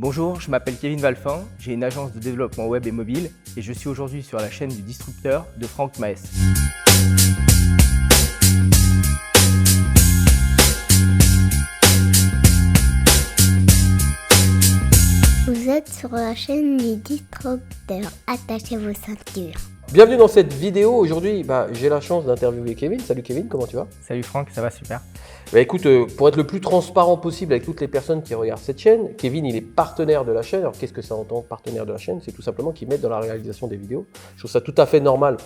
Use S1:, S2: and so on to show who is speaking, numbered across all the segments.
S1: Bonjour, je m'appelle Kevin Valfin, j'ai une agence de développement web et mobile et je suis aujourd'hui sur la chaîne du disrupteur de Franck Maes.
S2: Vous êtes sur la chaîne du disrupteur, attachez vos ceintures.
S3: Bienvenue dans cette vidéo. Aujourd'hui, j'ai la chance d'interviewer Kevin. Salut Kevin, comment tu vas?
S1: Salut Franck, ça va super.
S3: Écoute, pour être le plus transparent possible avec toutes les personnes qui regardent cette chaîne, Kevin, il est partenaire de la chaîne. Alors qu'est-ce que ça entend partenaire de la chaîne? C'est tout simplement qu'il m'aide dans la réalisation des vidéos. Je trouve ça tout à fait normal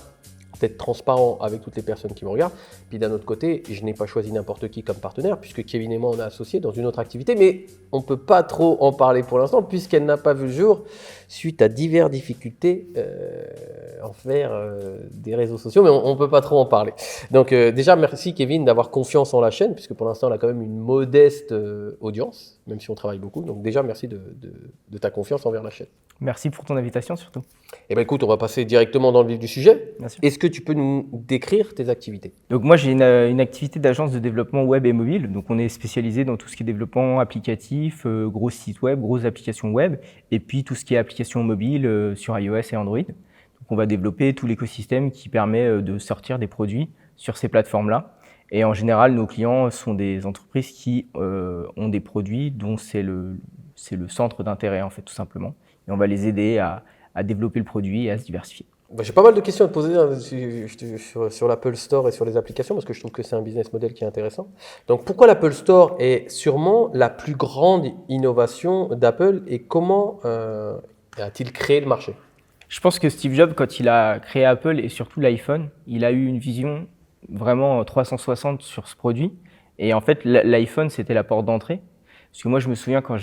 S3: d'être transparent avec toutes les personnes qui me regardent. Puis d'un autre côté, je n'ai pas choisi n'importe qui comme partenaire, puisque Kevin et moi, on est associés dans une autre activité, mais on ne peut pas trop en parler pour l'instant, puisqu'elle n'a pas vu le jour suite à diverses difficultés envers des réseaux sociaux, mais on ne peut pas trop en parler. Donc déjà, merci Kevin d'avoir confiance en la chaîne, puisque pour l'instant, on a quand même une modeste audience, même si on travaille beaucoup. Donc déjà, merci de ta confiance envers la chaîne.
S1: Merci pour ton invitation surtout.
S3: Écoute, on va passer directement dans le vif du sujet.
S1: Bien sûr.
S3: Est-ce que tu peux nous décrire tes activités?
S1: Donc moi j'ai une activité d'agence de développement web et mobile, donc on est spécialisé dans tout ce qui est développement applicatif, gros sites web, grosses applications web, et puis tout ce qui est applications mobiles sur iOS et Android. Donc on va développer tout l'écosystème qui permet de sortir des produits sur ces plateformes-là. Et en général, nos clients sont des entreprises qui ont des produits dont c'est le centre d'intérêt en fait, tout simplement. Et on va les aider à développer le produit et à se diversifier.
S3: J'ai pas mal de questions à te poser sur l'Apple Store et sur les applications parce que je trouve que c'est un business model qui est intéressant. Donc pourquoi l'Apple Store est sûrement la plus grande innovation d'Apple et comment a-t-il créé le marché?
S1: Je pense que Steve Jobs, quand il a créé Apple et surtout l'iPhone, il a eu une vision vraiment 360 sur ce produit. Et en fait, l'iPhone, c'était la porte d'entrée. Parce que moi, je me souviens quand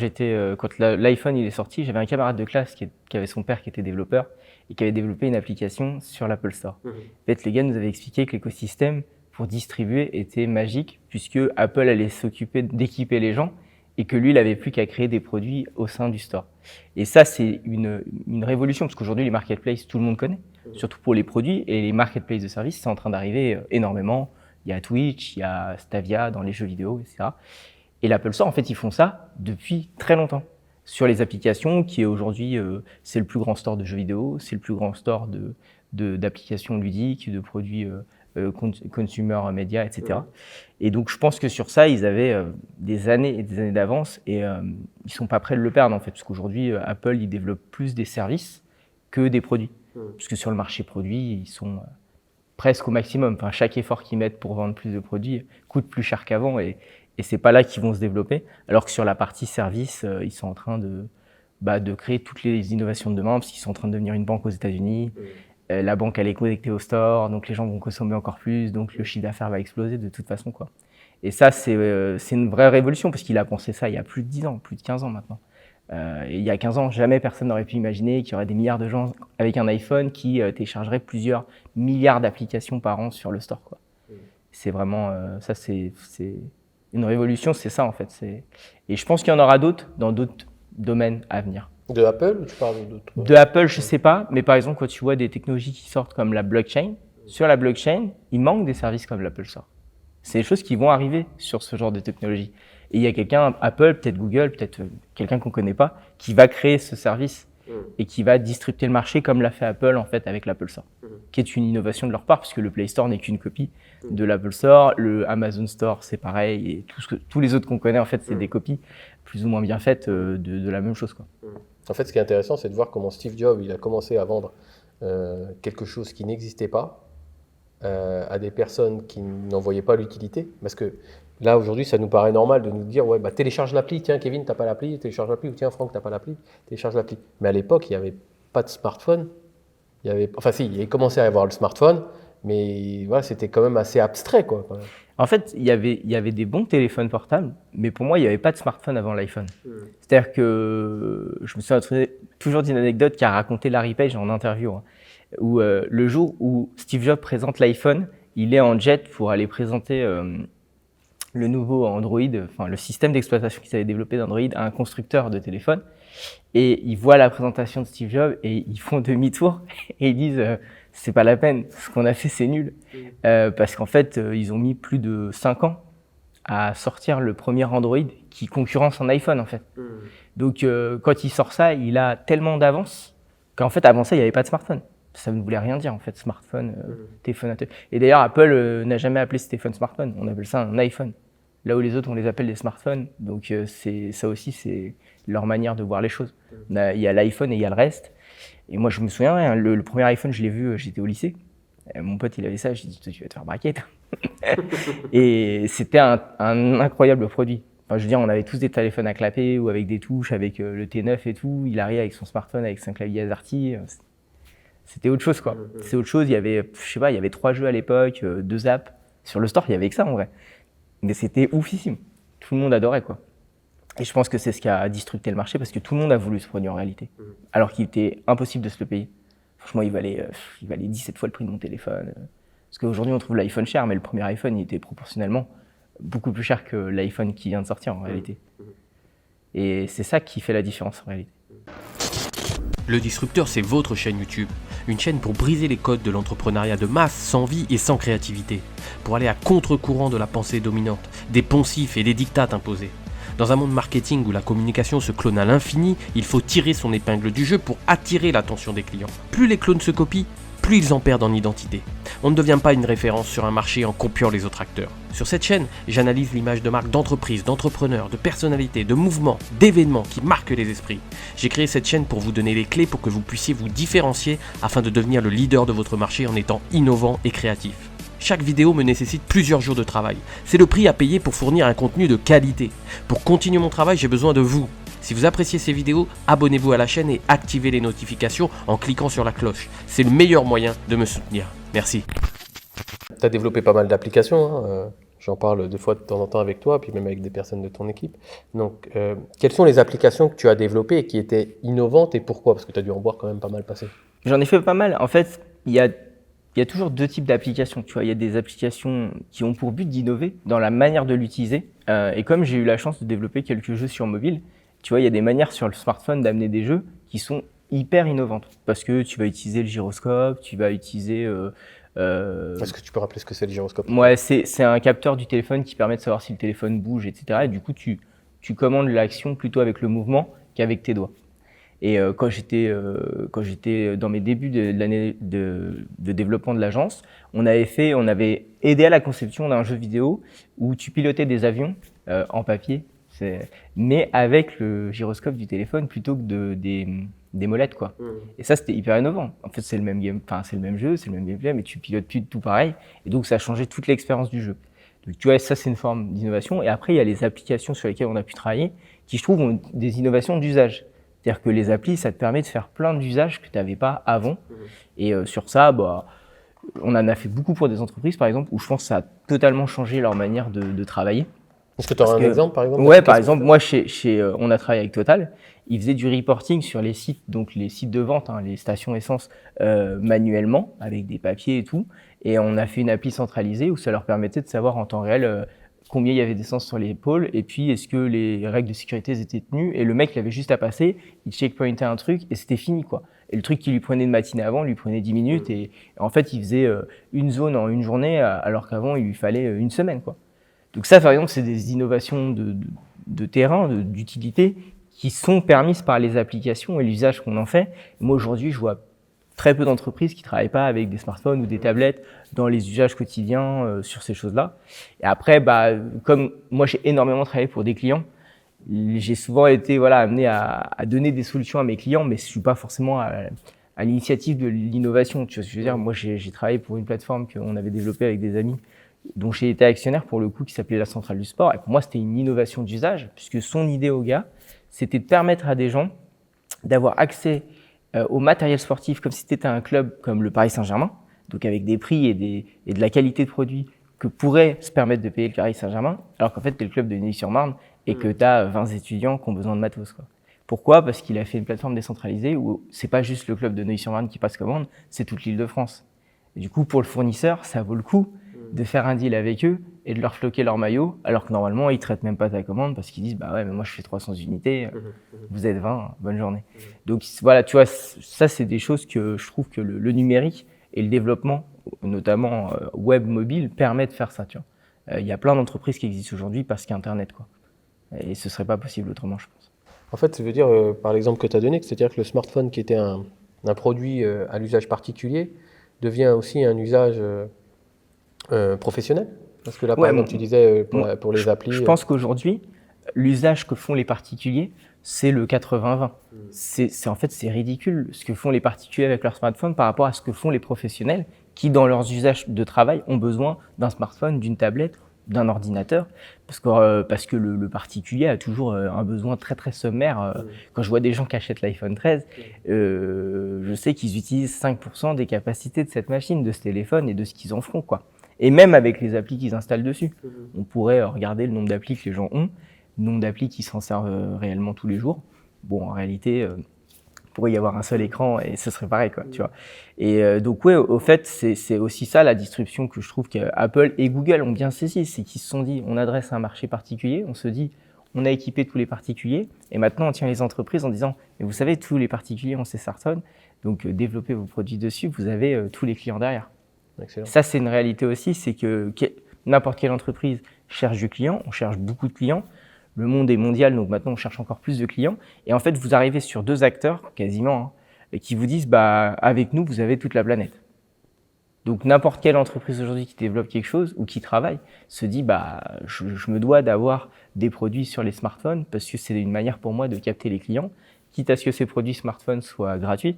S1: l'iPhone il est sorti, j'avais un camarade de classe qui avait son père qui était développeur et qui avait développé une application sur l'Apple Store. En fait, les gars nous avaient expliqué que l'écosystème pour distribuer était magique puisque Apple allait s'occuper d'équiper les gens et que lui, il n'avait plus qu'à créer des produits au sein du store. Et ça, c'est une révolution parce qu'aujourd'hui, les marketplaces, tout le monde connaît, surtout pour les produits et les marketplaces de services, c'est en train d'arriver énormément. Il y a Twitch, il y a Stadia dans les jeux vidéo, etc. Et l'Apple Store, en fait, ils font ça depuis très longtemps. Sur les applications, qui est aujourd'hui, c'est le plus grand store de jeux vidéo, c'est le plus grand store d'applications ludiques, de produits consumer media, etc. Et donc, je pense que sur ça, ils avaient des années et des années d'avance et ils sont pas prêts de le perdre, en fait. Parce qu'aujourd'hui, Apple, ils développent plus des services que des produits. Parce que sur le marché produit, ils sont presque au maximum. Enfin, chaque effort qu'ils mettent pour vendre plus de produits coûte plus cher qu'avant et c'est pas là qu'ils vont se développer. Alors que sur la partie service, ils sont en train de créer toutes les innovations de demain parce qu'ils sont en train de devenir une banque aux États-Unis. La banque, elle est connectée au store, donc les gens vont consommer encore plus, donc le chiffre d'affaires va exploser de toute façon, quoi. Et ça, c'est une vraie révolution parce qu'il a pensé ça il y a plus de 10 ans, plus de 15 ans maintenant. Et il y a 15 ans, jamais personne n'aurait pu imaginer qu'il y aurait des milliards de gens avec un iPhone qui téléchargeraient plusieurs milliards d'applications par an sur le store, quoi. C'est vraiment, ça c'est une révolution, c'est ça en fait. Et je pense qu'il y en aura d'autres dans d'autres domaines à venir.
S3: De Apple ou tu parles d'autres?
S1: De Apple, je sais pas, mais par exemple, quand tu vois des technologies qui sortent comme la blockchain, sur la blockchain, il manque des services comme l'Apple Store. C'est des choses qui vont arriver sur ce genre de technologie. Et il y a quelqu'un, Apple, peut-être Google, peut-être quelqu'un qu'on connaît pas, qui va créer ce service et qui va disrupter le marché comme l'a fait Apple en fait avec l'Apple Store, qui est une innovation de leur part puisque le Play Store n'est qu'une copie de l'Apple Store, le Amazon Store c'est pareil et tous les autres qu'on connaît en fait c'est des copies plus ou moins bien faites de la même chose, quoi.
S3: En fait, ce qui est intéressant, c'est de voir comment Steve Jobs il a commencé à vendre quelque chose qui n'existait pas à des personnes qui n'en voyaient pas l'utilité. Parce que là, aujourd'hui, ça nous paraît normal de nous dire ouais, télécharge l'appli, tiens Kevin, t'as pas l'appli, télécharge l'appli, ou tiens Franck, t'as pas l'appli, télécharge l'appli. Mais à l'époque, il n'y avait pas de smartphone. Il avait commencé à y avoir le smartphone, mais voilà, c'était quand même assez abstrait, quoi.
S1: En fait, il y avait des bons téléphones portables, mais pour moi, il n'y avait pas de smartphone avant l'iPhone. C'est-à-dire que je me souviens toujours d'une anecdote qu'a raconté Larry Page en interview, où le jour où Steve Jobs présente l'iPhone, il est en jet pour aller présenter le nouveau Android, enfin le système d'exploitation qu'ils avaient développé d'Android à un constructeur de téléphone. Et ils voient la présentation de Steve Jobs et ils font demi-tour et ils disent c'est pas la peine, ce qu'on a fait c'est nul. Parce qu'en fait, ils ont mis plus de 5 ans à sortir le premier Android qui concurrence un iPhone en fait. Donc quand il sort ça, il a tellement d'avance qu'en fait avant ça, il n'y avait pas de smartphone. Ça ne voulait rien dire en fait, smartphone, téléphone. Et d'ailleurs, Apple n'a jamais appelé ce téléphone smartphone. On appelle ça un iPhone. Là où les autres, on les appelle des smartphones. Donc ça aussi, c'est leur manière de voir les choses. Il y a l'iPhone et il y a le reste. Et moi, je me souviens, hein, le premier iPhone, je l'ai vu, j'étais au lycée. Mon pote, il avait ça, je lui ai dit, tu vas te faire braquer. Et c'était un incroyable produit. Enfin, je veux dire, on avait tous des téléphones à clapper ou avec des touches, avec le T9 et tout. Il arrive avec son smartphone, avec son clavier AZERTY. C'était autre chose, quoi. C'est autre chose. Il y avait, je sais pas, il y avait 3 jeux à l'époque, 2 apps. Sur le store, il y avait que ça, en vrai. Mais c'était oufissime. Tout le monde adorait, quoi. Et je pense que c'est ce qui a disrupté le marché parce que tout le monde a voulu ce produit en réalité. Alors qu'il était impossible de se le payer. Franchement, il valait 17 fois le prix de mon téléphone. Parce qu'aujourd'hui, on trouve l'iPhone cher, mais le premier iPhone, il était proportionnellement beaucoup plus cher que l'iPhone qui vient de sortir en réalité. Et c'est ça qui fait la différence en réalité.
S4: Le Disrupteur, c'est votre chaîne YouTube. Une chaîne pour briser les codes de l'entrepreneuriat de masse, sans vie et sans créativité. Pour aller à contre-courant de la pensée dominante, des poncifs et des dictates imposés. Dans un monde marketing où la communication se clone à l'infini, il faut tirer son épingle du jeu pour attirer l'attention des clients. Plus les clones se copient, plus ils en perdent en identité. On ne devient pas une référence sur un marché en copiant les autres acteurs. Sur cette chaîne, j'analyse l'image de marque d'entreprise, d'entrepreneurs, de personnalités, de mouvements, d'événements qui marquent les esprits. J'ai créé cette chaîne pour vous donner les clés pour que vous puissiez vous différencier afin de devenir le leader de votre marché en étant innovant et créatif. Chaque vidéo me nécessite plusieurs jours de travail. C'est le prix à payer pour fournir un contenu de qualité. Pour continuer mon travail, j'ai besoin de vous. Si vous appréciez ces vidéos, abonnez-vous à la chaîne et activez les notifications en cliquant sur la cloche. C'est le meilleur moyen de me soutenir. Merci.
S3: Tu as développé pas mal d'applications, hein. J'en parle des fois de temps en temps avec toi, puis même avec des personnes de ton équipe. Donc, quelles sont les applications que tu as développées et qui étaient innovantes et pourquoi? Parce que tu as dû en voir quand même pas mal passer.
S1: J'en ai fait pas mal. En fait, il y a toujours 2 types d'applications. Tu vois, il y a des applications qui ont pour but d'innover dans la manière de l'utiliser. Et comme j'ai eu la chance de développer quelques jeux sur mobile, tu vois, il y a des manières sur le smartphone d'amener des jeux qui sont hyper innovantes. Parce que tu vas utiliser le gyroscope, tu vas utiliser...
S3: Est-ce que tu peux rappeler ce que c'est le gyroscope?
S1: Ouais, c'est un capteur du téléphone qui permet de savoir si le téléphone bouge, etc. Et du coup, tu commandes l'action plutôt avec le mouvement qu'avec tes doigts. Et quand j'étais dans mes débuts de l'année de développement de l'agence, on avait aidé à la conception d'un jeu vidéo où tu pilotais des avions en papier, mais avec le gyroscope du téléphone plutôt que des molettes, quoi. Et ça, c'était hyper innovant. En fait, c'est le même c'est le même jeu, c'est le même gameplay, mais tu pilotes plus tout pareil. Et donc, ça a changé toute l'expérience du jeu. Donc, tu vois, ça, c'est une forme d'innovation. Et après, il y a les applications sur lesquelles on a pu travailler qui, je trouve, ont des innovations d'usage. C'est-à-dire que les applis, ça te permet de faire plein d'usages que tu n'avais pas avant. Et sur ça, on en a fait beaucoup pour des entreprises, par exemple, où je pense que ça a totalement changé leur manière de travailler.
S3: Est-ce que tu auras un exemple, par exemple?
S1: Ouais, par exemple, moi, on a travaillé avec Total. Ils faisaient du reporting sur les sites, donc les sites de vente, hein, les stations essence, manuellement, avec des papiers et tout. Et on a fait une appli centralisée où ça leur permettait de savoir en temps réel combien il y avait d'essence sur les pôles et puis est-ce que les règles de sécurité étaient tenues. Et le mec, il avait juste à passer, il checkpointait un truc et c'était fini, quoi. Et le truc qui lui prenait une matinée avant, lui prenait 10 minutes. Et en fait, il faisait une zone en une journée alors qu'avant, il lui fallait une semaine, quoi. Donc ça, par exemple, c'est des innovations de terrain, d'utilité, qui sont permises par les applications et l'usage qu'on en fait. Et moi, aujourd'hui, je vois très peu d'entreprises qui travaillent pas avec des smartphones ou des tablettes dans les usages quotidiens sur ces choses-là. Et après, comme moi, j'ai énormément travaillé pour des clients, j'ai souvent été amené à donner des solutions à mes clients, mais je suis pas forcément à l'initiative de l'innovation. Tu vois ce que je veux dire? Moi, j'ai travaillé pour une plateforme qu'on avait développée avec des amis, dont j'ai été actionnaire pour le coup, qui s'appelait la Centrale du Sport. Et pour moi, c'était une innovation d'usage, puisque son idée au gars, c'était de permettre à des gens d'avoir accès au matériel sportif comme si c'était un club comme le Paris Saint-Germain, donc avec des prix et de la qualité de produit que pourrait se permettre de payer le Paris Saint-Germain, alors qu'en fait, tu es le club de Neuilly-sur-Marne et que tu as 20 étudiants qui ont besoin de matos, quoi. Pourquoi? Parce qu'il a fait une plateforme décentralisée où c'est pas juste le club de Neuilly-sur-Marne qui passe commande, c'est toute l'Île-de-France. Et du coup, pour le fournisseur, ça vaut le coup de faire un deal avec eux et de leur floquer leur maillot, alors que normalement, ils traitent même pas ta commande parce qu'ils disent, ouais, mais moi, je fais 300 unités, vous êtes 20, bonne journée. Donc, voilà, tu vois, ça, c'est des choses que je trouve que le numérique et le développement, notamment web, mobile, permet de faire ça, tu vois. Il y a plein d'entreprises qui existent aujourd'hui parce qu'Internet, quoi. Et ce serait pas possible autrement, je pense.
S3: En fait, ça veut dire, par l'exemple que tu as donné, c'est-à-dire que le smartphone qui était un produit à l'usage particulier devient aussi un usage professionnel. Parce que là, par exemple, tu disais pour les applis.
S1: Je pense qu'aujourd'hui, l'usage que font les particuliers, c'est le 80-20. En fait, c'est ridicule ce que font les particuliers avec leur smartphone par rapport à ce que font les professionnels qui, dans leurs usages de travail, ont besoin d'un smartphone, d'une tablette, d'un ordinateur, parce que le particulier a toujours un besoin très très sommaire. Quand je vois des gens qui achètent l'iPhone 13, je sais qu'ils utilisent 5% des capacités de cette machine, de ce téléphone et de ce qu'ils en feront, quoi. Et même avec les applis qu'ils installent dessus. On pourrait regarder le nombre d'applis que les gens ont, le nombre d'applis qui s'en servent réellement tous les jours. Bon, en réalité, il pourrait y avoir un seul écran et ce serait pareil, quoi, tu vois. Et donc, ouais, au fait, c'est aussi ça la distribution que je trouve qu'Apple et Google ont bien saisi. C'est qu'ils se sont dit, on adresse un marché particulier, on se dit, on a équipé tous les particuliers et maintenant on tient les entreprises en disant, mais vous savez, tous les particuliers ont ces smartphones, donc développez vos produits dessus, vous avez tous les clients derrière.
S3: Excellent.
S1: Ça, c'est une réalité aussi, c'est que n'importe quelle entreprise cherche du client, on cherche beaucoup de clients. Le monde est mondial, donc maintenant on cherche encore plus de clients. Et en fait, vous arrivez sur 2 acteurs, quasiment, qui vous disent, avec nous, vous avez toute la planète. Donc n'importe quelle entreprise aujourd'hui qui développe quelque chose ou qui travaille se dit, je me dois d'avoir des produits sur les smartphones parce que c'est une manière pour moi de capter les clients, quitte à ce que ces produits smartphones soient gratuits,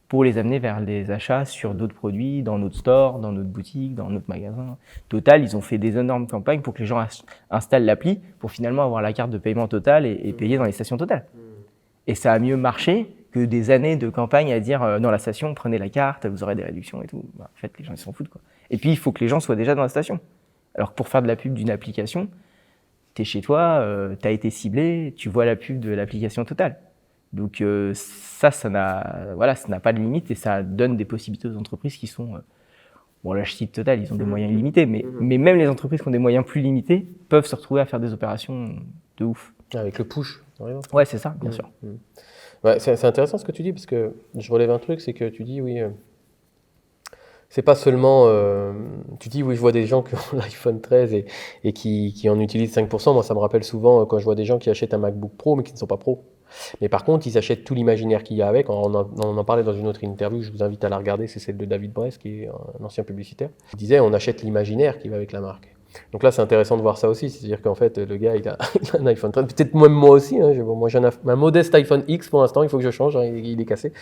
S1: pour les amener vers des achats sur d'autres produits, dans notre store, dans notre boutique, dans notre magasin. Total, ils ont fait des énormes campagnes pour que les gens installent l'appli pour finalement avoir la carte de paiement Total et payer dans les stations Total. Et ça a mieux marché que des années de campagne à dire dans la station, prenez la carte, vous aurez des réductions et tout. En fait, les gens ils s'en foutent, quoi. Et puis, il faut que les gens soient déjà dans la station. Alors que pour faire de la pub d'une application, tu es chez toi, tu as été ciblé, tu vois la pub de l'application Total. Donc ça n'a pas de limite et ça donne des possibilités aux entreprises qui sont... bon là je cite Total, ils ont des moyens illimités, mais même les entreprises qui ont des moyens plus limités peuvent se retrouver à faire des opérations de ouf.
S3: Avec le push, par exemple.
S1: Ouais, c'est ça, bien sûr.
S3: Ouais, c'est intéressant ce que tu dis, parce que je relève un truc, c'est que tu dis, oui, c'est pas seulement... tu dis, oui, je vois des gens qui ont l'iPhone 13 et qui en utilisent 5%. Moi, ça me rappelle souvent quand je vois des gens qui achètent un MacBook Pro, mais qui ne sont pas pros. Mais par contre, ils achètent tout l'imaginaire qu'il y a avec. On en parlait dans une autre interview, je vous invite à la regarder, c'est celle de David Bress, qui est un ancien publicitaire. Il disait, on achète l'imaginaire qui va avec la marque. Donc là, c'est intéressant de voir ça aussi, c'est-à-dire qu'en fait, le gars, il a un iPhone 13, peut-être même moi aussi, moi j'ai un modeste iPhone X pour l'instant, il faut que je change, il est cassé.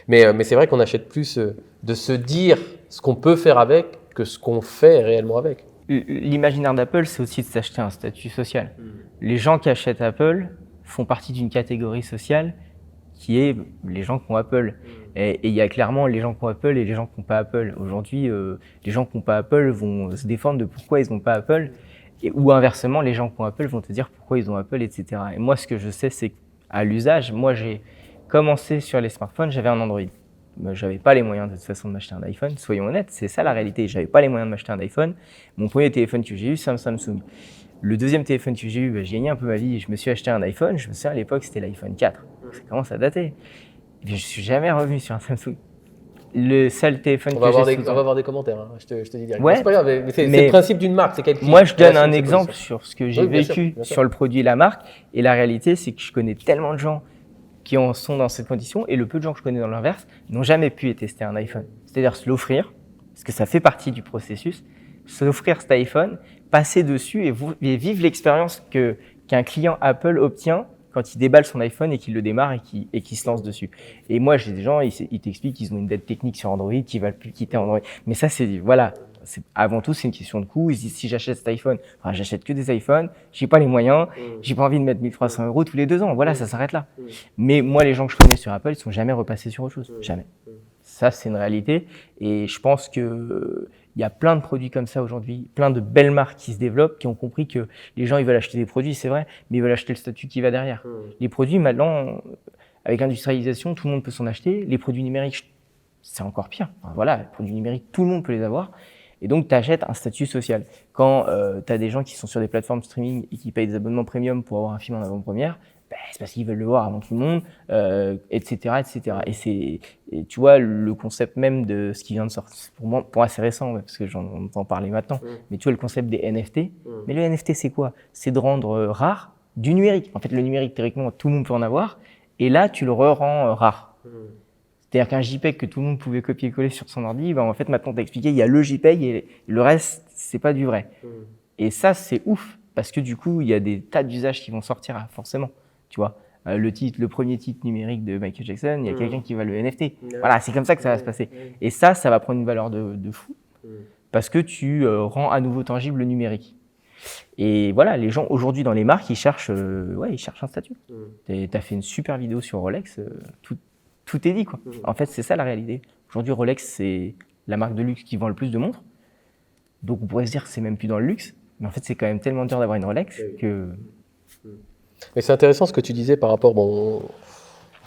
S3: Mais c'est vrai qu'on achète plus de se dire ce qu'on peut faire avec que ce qu'on fait réellement avec.
S1: L'imaginaire d'Apple, c'est aussi de s'acheter un statut social. Les gens qui achètent Apple font partie d'une catégorie sociale qui est les gens qui ont Apple. Et il y a clairement les gens qui ont Apple et les gens qui n'ont pas Apple. Aujourd'hui, les gens qui n'ont pas Apple vont se défendre de pourquoi ils n'ont pas Apple, ou inversement, les gens qui ont Apple vont te dire pourquoi ils ont Apple, etc. Et moi, ce que je sais, c'est qu'à l'usage, moi, j'ai commencé sur les smartphones, j'avais un Android. J'avais pas les moyens de toute façon de m'acheter un iPhone, soyons honnêtes, c'est ça la réalité. J'avais pas les moyens de m'acheter un iPhone. Mon premier téléphone que j'ai eu, c'est un Samsung. Le deuxième téléphone que j'ai eu, j'ai gagné un peu ma vie et je me suis acheté un iPhone. Je me souviens à l'époque, c'était l'iPhone 4. Ça commence à dater. Et puis, je suis jamais revenu sur un Samsung. Le seul téléphone
S3: on
S1: que j'ai...
S3: On va avoir des commentaires, je te dis direct.
S1: Ouais,
S3: c'est pas grave, mais c'est le principe d'une marque.
S1: Moi, je donne un exemple sur ce que j'ai vécu sur le produit et la marque. Et la réalité, c'est que je connais tellement de gens qui en sont dans cette condition et le peu de gens que je connais dans l'inverse n'ont jamais pu tester un iPhone. C'est-à-dire se l'offrir, parce que ça fait partie du processus, s'offrir cet iPhone, passer dessus et vivre l'expérience qu'un client Apple obtient quand il déballe son iPhone et qu'il le démarre et qu'il se lance dessus. Et moi, j'ai des gens, ils t'expliquent qu'ils ont une dette technique sur Android, qu'ils ne veulent plus quitter Android. Mais ça, avant tout, c'est une question de coût. Ils se disent, si j'achète cet iPhone, j'achète que des iPhones, j'ai pas les moyens, j'ai pas envie de mettre 1300 € tous les 2 ans. Voilà, ça s'arrête là. Mais moi, les gens que je connais sur Apple, ils sont jamais repassés sur autre chose. Jamais. Ça, c'est une réalité. Et je pense que il y a plein de produits comme ça aujourd'hui, plein de belles marques qui se développent, qui ont compris que les gens, ils veulent acheter des produits, c'est vrai, mais ils veulent acheter le statut qui va derrière. Les produits, maintenant, avec l'industrialisation, tout le monde peut s'en acheter. Les produits numériques, c'est encore pire. Enfin, voilà, les produits numériques, tout le monde peut les avoir. Et donc, tu achètes un statut social. Quand tu as des gens qui sont sur des plateformes streaming et qui payent des abonnements premium pour avoir un film en avant-première, c'est parce qu'ils veulent le voir avant tout le monde, etc., etc. Et tu vois, le concept même de ce qui vient de sortir, pour moi c'est récent, parce que j'en entends parler maintenant, mais tu vois, le concept des NFT. Mais le NFT, c'est quoi? C'est de rendre rare du numérique. En fait, le numérique, théoriquement, tout le monde peut en avoir. Et là, tu le rends rare. C'est-à-dire qu'un JPEG que tout le monde pouvait copier-coller sur son ordi, ben, en fait, maintenant, t'as expliqué, il y a le JPEG et le reste, c'est pas du vrai. Et ça, c'est ouf. Parce que du coup, il y a des tas d'usages qui vont sortir, forcément. Tu vois, le premier titre numérique de Michael Jackson, il y a quelqu'un qui va le NFT. Voilà, c'est comme ça que ça va se passer. Et ça va prendre une valeur de fou. Parce que tu rends à nouveau tangible le numérique. Et voilà, les gens aujourd'hui dans les marques, ils cherchent un statut. Tu as fait une super vidéo sur Rolex, tout est dit, quoi. En fait, c'est ça la réalité. Aujourd'hui, Rolex, c'est la marque de luxe qui vend le plus de montres. Donc on pourrait se dire que c'est même plus dans le luxe, mais en fait, c'est quand même tellement dur d'avoir une Rolex que...
S3: Mais c'est intéressant ce que tu disais par rapport... Bon,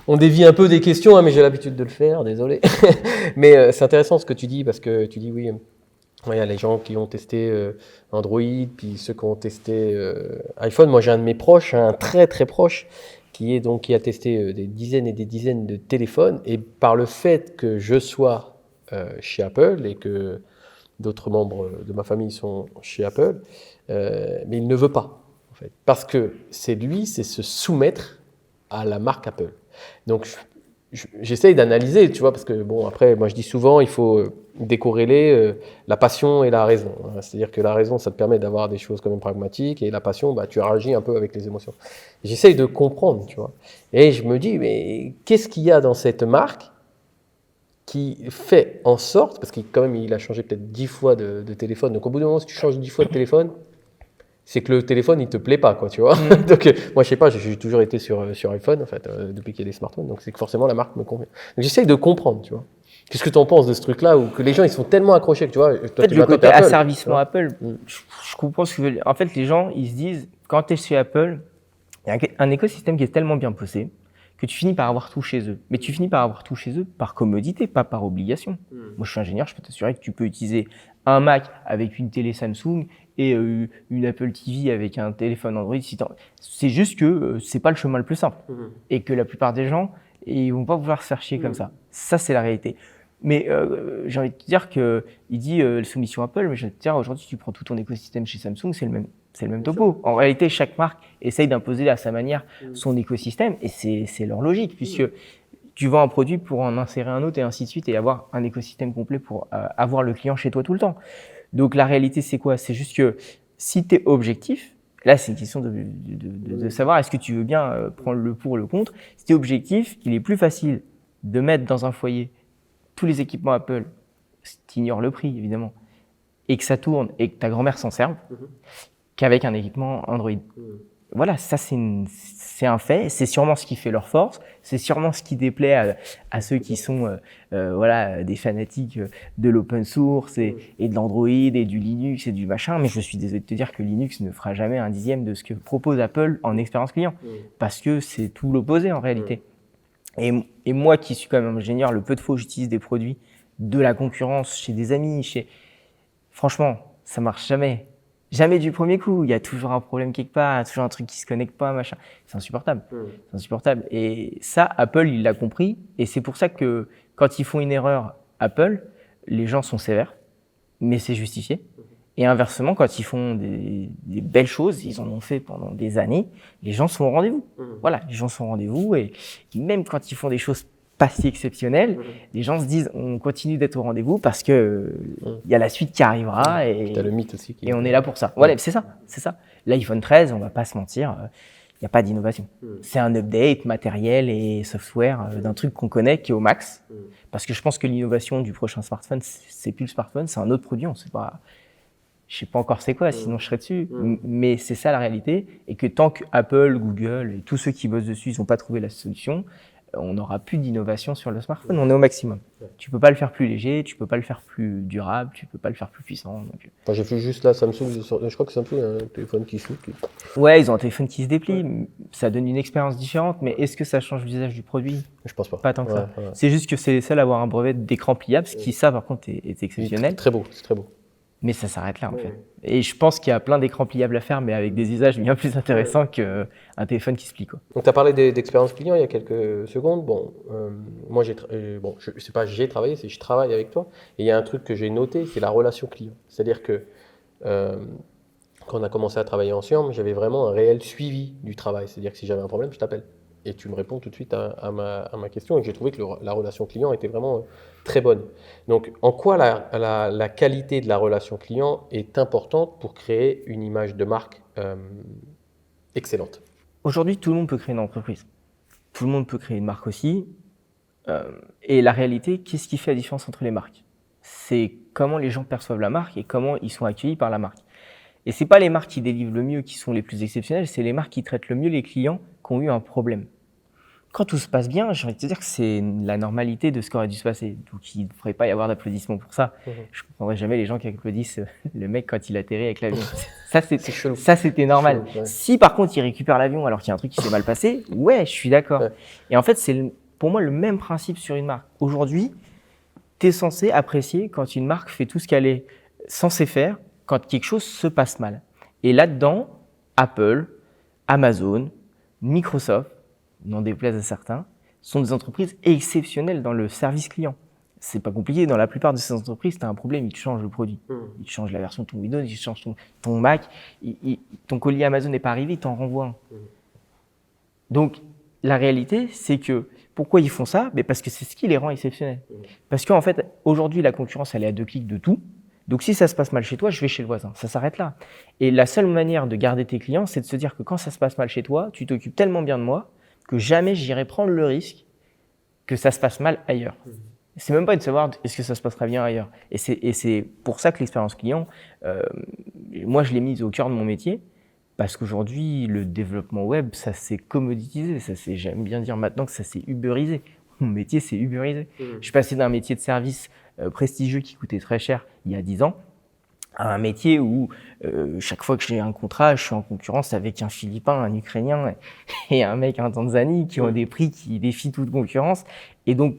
S3: on dévie un peu des questions, hein, mais j'ai l'habitude de le faire, désolé. Mais c'est intéressant ce que tu dis, parce que tu dis, oui, il y a les gens qui ont testé Android, puis ceux qui ont testé iPhone. Moi, j'ai un de mes proches, un très très proche, qui a testé des dizaines et des dizaines de téléphones. Et par le fait que je sois chez Apple et que d'autres membres de ma famille sont chez Apple, mais il ne veut pas, en fait. Parce que c'est se soumettre à la marque Apple. Donc, j'essaye d'analyser, tu vois, parce que, bon, après, moi, je dis souvent, il faut décorréler la passion et la raison. C'est-à-dire que la raison, ça te permet d'avoir des choses quand même pragmatiques, et la passion, bah, tu réagis un peu avec les émotions. J'essaye de comprendre, tu vois. Et je me dis, mais qu'est-ce qu'il y a dans cette marque qui fait en sorte, parce qu'il quand même, il a changé peut-être 10 fois de téléphone, donc au bout d'un moment, si tu changes 10 fois de téléphone, c'est que le téléphone, il te plaît pas, quoi, tu vois. Donc, moi, je sais pas, j'ai toujours été sur iPhone, en fait, depuis qu'il y a des smartphones, donc c'est que forcément, la marque me convient. Donc, j'essaye de comprendre, tu vois. Qu'est-ce que tu en penses de ce truc-là, où que les gens, ils sont tellement accrochés que, tu vois, toi,
S1: En fait,
S3: tu
S1: le côté
S3: Apple,
S1: asservissement Apple, je comprends ce que veut dire. En fait, les gens, ils se disent, quand tu es chez Apple, il y a un écosystème qui est tellement bien poussé que tu finis par avoir tout chez eux. Mais tu finis par avoir tout chez eux par commodité, pas par obligation. Moi, je suis ingénieur, je peux t'assurer que tu peux utiliser un Mac avec une télé Samsung et une Apple TV avec un téléphone Android. C'est juste que c'est pas le chemin le plus simple. Et que la plupart des gens, ils vont pas vouloir se faire chier comme ça. Ça, c'est la réalité. Mais j'ai envie de te dire que il dit soumission Apple, mais je vais te dire aujourd'hui, tu prends tout ton écosystème chez Samsung, c'est le même topo. En réalité, chaque marque essaye d'imposer à sa manière son écosystème, et c'est leur logique, puisque tu vends un produit pour en insérer un autre et ainsi de suite, et avoir un écosystème complet pour avoir le client chez toi tout le temps. Donc la réalité, c'est quoi? C'est juste que si tu es objectif, là c'est une question de savoir est-ce que tu veux bien prendre le pour ou le contre. Si tu es objectif, il est plus facile de mettre dans un foyer tous les équipements Apple, tu ignores le prix évidemment, et que ça tourne et que ta grand-mère s'en serve, qu'avec un équipement Android. Voilà, ça c'est un fait, c'est sûrement ce qui fait leur force, c'est sûrement ce qui déplaît à ceux qui sont des fanatiques de l'open source et de l'Android et du Linux et du machin, mais je suis désolé de te dire que Linux ne fera jamais un dixième de ce que propose Apple en expérience client, parce que c'est tout l'opposé en réalité. Et moi qui suis quand même ingénieur, le peu de fois où j'utilise des produits de la concurrence chez des amis, franchement, ça marche jamais. Jamais du premier coup. Il y a toujours un problème quelque part, il y a toujours un truc qui se connecte pas, machin. C'est insupportable. C'est insupportable. Et ça, Apple, il l'a compris. Et c'est pour ça que quand ils font une erreur, Apple, les gens sont sévères, mais c'est justifié. Et inversement, quand ils font des belles choses, ils en ont fait pendant des années, les gens sont au rendez-vous. Voilà, les gens sont au rendez-vous, et même quand ils font des choses pas si exceptionnelles, les gens se disent on continue d'être au rendez-vous parce que il y a la suite qui arrivera, et
S3: t'as le mythe aussi
S1: et on est là pour ça. Voilà, c'est ça. L'iPhone 13, on va pas se mentir, il n'y a pas d'innovation. C'est un update matériel et software d'un truc qu'on connaît qui est au max. Parce que je pense que l'innovation du prochain smartphone, c'est plus le smartphone, c'est un autre produit, on sait pas. Je sais pas encore c'est quoi, sinon je serais dessus. Mais c'est ça la réalité, et que tant que Apple, Google et tous ceux qui bossent dessus, ils n'ont pas trouvé la solution, on n'aura plus d'innovation sur le smartphone. On est au maximum. Tu peux pas le faire plus léger, tu peux pas le faire plus durable, tu peux pas le faire plus puissant. Donc...
S3: Enfin, j'ai vu juste là Samsung, je crois que Samsung a un téléphone qui s'ouvre.
S1: Ouais, ils ont un téléphone qui se déplie. Ça donne une expérience différente, mais est-ce que ça change l'usage du produit?
S3: Je pense pas.
S1: Pas tant que ça. C'est juste que c'est les seuls à avoir un brevet d'écran pliable, ce qui, ça par contre, est exceptionnel.
S3: C'est très beau, c'est très beau.
S1: Mais ça s'arrête là en fait. Et je pense qu'il y a plein d'écrans pliables à faire, mais avec des usages bien plus intéressants qu'un téléphone qui se plie, quoi.
S3: Donc tu as parlé d'expérience client il y a quelques secondes. Bon, moi je sais pas j'ai travaillé, c'est je travaille avec toi. Et il y a un truc que j'ai noté, c'est la relation client. C'est-à-dire que quand quand on a commencé à travailler ensemble, j'avais vraiment un réel suivi du travail. C'est-à-dire que si j'avais un problème, je t'appelle. Et tu me réponds tout de suite à ma question. Et j'ai trouvé que la relation client était vraiment très bonne. Donc, en quoi la qualité de la relation client est importante pour créer une image de marque excellente?
S1: Aujourd'hui, tout le monde peut créer une entreprise. Tout le monde peut créer une marque aussi. Et la réalité, qu'est-ce qui fait la différence entre les marques? C'est comment les gens perçoivent la marque et comment ils sont accueillis par la marque. Et c'est pas les marques qui délivrent le mieux qui sont les plus exceptionnelles, c'est les marques qui traitent le mieux les clients qui ont eu un problème. Quand tout se passe bien, j'ai envie de te dire que c'est la normalité de ce qui aurait dû se passer. Donc il ne devrait pas y avoir d'applaudissements pour ça. Je ne comprendrai jamais les gens qui applaudissent le mec quand il atterrit avec l'avion. Ça, c'était normal.
S3: Chelou, ouais.
S1: Si par contre il récupère l'avion alors qu'il y a un truc qui s'est mal passé, ouais, je suis d'accord.
S3: Ouais.
S1: Et en fait, c'est pour moi le même principe sur une marque. Aujourd'hui, tu es censé apprécier quand une marque fait tout ce qu'elle est censée faire quand quelque chose se passe mal. Et là-dedans, Apple, Amazon, Microsoft, n'en déplaise à certains, sont des entreprises exceptionnelles dans le service client. C'est pas compliqué, dans la plupart de ces entreprises, tu as un problème, ils te changent le produit. Ils te changent la version de ton Windows, ils te changent ton Mac, ton colis Amazon n'est pas arrivé, ils t'en renvoient un. Donc, la réalité, c'est que pourquoi ils font ça? Parce que c'est ce qui les rend exceptionnels. Parce qu'en fait, aujourd'hui, la concurrence, elle est à 2 clics de tout. Donc, si ça se passe mal chez toi, je vais chez le voisin. Ça s'arrête là. Et la seule manière de garder tes clients, c'est de se dire que quand ça se passe mal chez toi, tu t'occupes tellement bien de moi que jamais j'irai prendre le risque que ça se passe mal ailleurs. C'est même pas de savoir est-ce que ça se passera bien ailleurs. Et c'est pour ça que l'expérience client, moi, je l'ai mise au cœur de mon métier. Parce qu'aujourd'hui, le développement web, ça s'est commoditisé. J'aime bien dire maintenant que ça s'est uberisé. Mon métier, c'est uberisé. Je suis passé d'un métier de service prestigieux qui coûtait très cher il y a 10 ans à un métier où chaque fois que j'ai un contrat, je suis en concurrence avec un Philippin, un Ukrainien et un mec en Tanzanie qui ont des prix qui défient toute concurrence. Et donc,